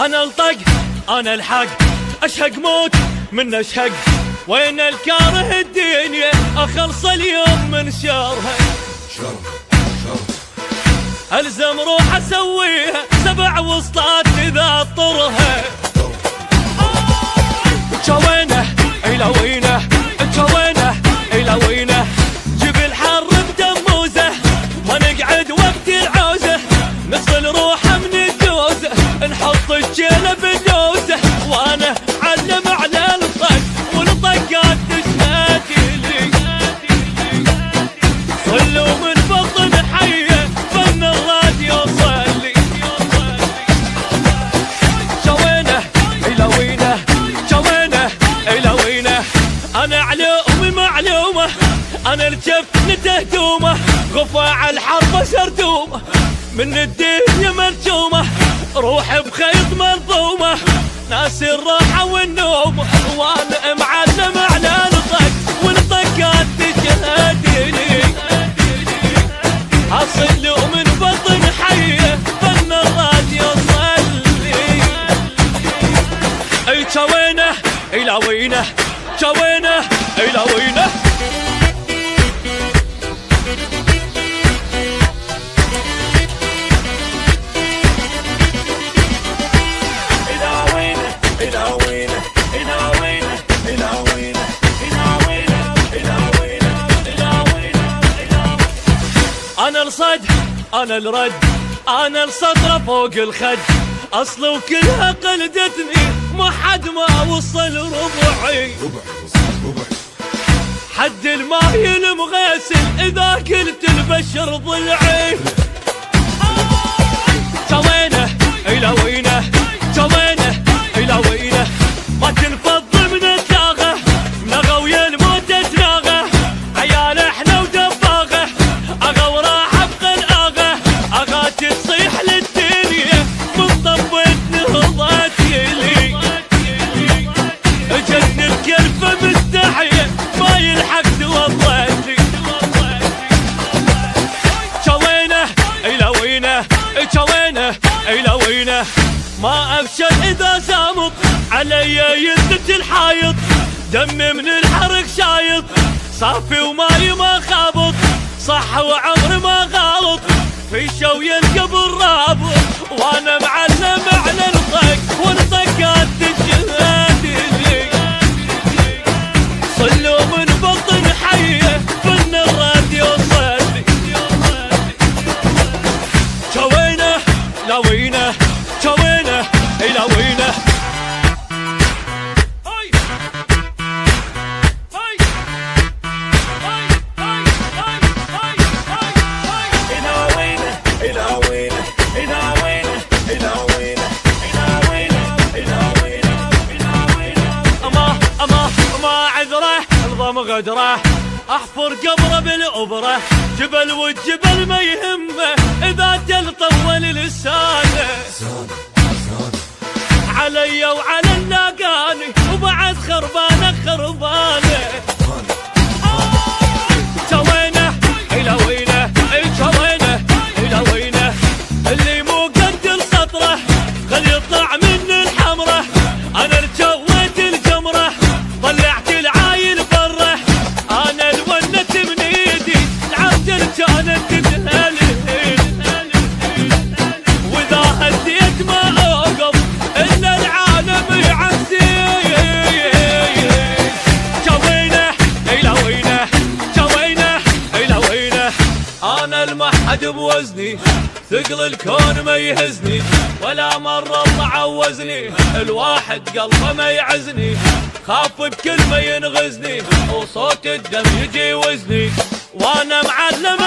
انا الطق انا الحق، اشهق موت من اشهق، وين الكاره الدنيا اخلص اليوم من شرها. الزم روح اسويها 7 وسطات اذا اضطرها. جوينه الى وينه، جوينه الى وينه، جبل حر بدموزه، ونقعد وقت العوزه، نغسل روحه من الدوزه، نحط الجيله بالدوزه، وانا علم على الطق والطقات تشهد لي. صلوا من بطن حيه فن الراديو صلي. جوينه الى وينه، جوينه الى وينه، انا علومي معلومه، انا الجفن تهدومه، غفاع الحرب سردومه، من الدنيا مرجومه، روح بخيط منظومه، ناس الراحه والنوم، وانا معلم على الطق والطقات تشهدني. اصل من بطن حيه فن الراديو صلي. اي جوينه الى وينه، جوينه الى وينه. انا الصد انا الرد، انا الصدر فوق الخد، اصل وكلها قلدتني، ما حد ما وصل ربعي. حد الماي المغسل اذا قلت البشر ضلعي. جوينه الى وينه، جوينه الى وينه، ما تنفض من الداغه، نغى ويا الموت تناغه، عيال احنا ودباغه، اغا وراح بقلقاغه، اغا تصيح للدنيا من طبت نهضت يلي. جن الكلفه مستحيه ما يلحق توضتي. جوينه الى وينه، جوينه الى وينه، ما ابشر اذا زامط علي يزت الحايط، دمي من الحرق شايط، صافي وماي ما خابط، صح وعمري ما غلط، في شوي القبر رابط، وانا معلم على الطق والطقات تشهدني. صلوا من بطن حيه فن الراديو صلي. جوينه الى وينه، جوينه الى وينه. غدره احفر قبره بالابره، جبل والجبل ما يهمه اذا جل طول لسانه. علي وعلى اللاقاني وبعد خربانه خربانه. جوينه الى وينه، جوينه الى وينه، اللي مو قد السطره خل يطلع من الحمره، انا رجويت الجمره طلعت العايل بره، انا الونت من ايدي العبد كانت تتهلل، واذا هديت ما اوقف الا العالم يعزي. جوينه الى وينه، جوينه الى وينه، انا المحد بوزني، ثقل الكون ما يهزني، ولا مرة الله عوزني، الواحد قلبه ما يعزني، خاف بكلمة ينغزني، وصوت الدم يجي وزني، وانا معلم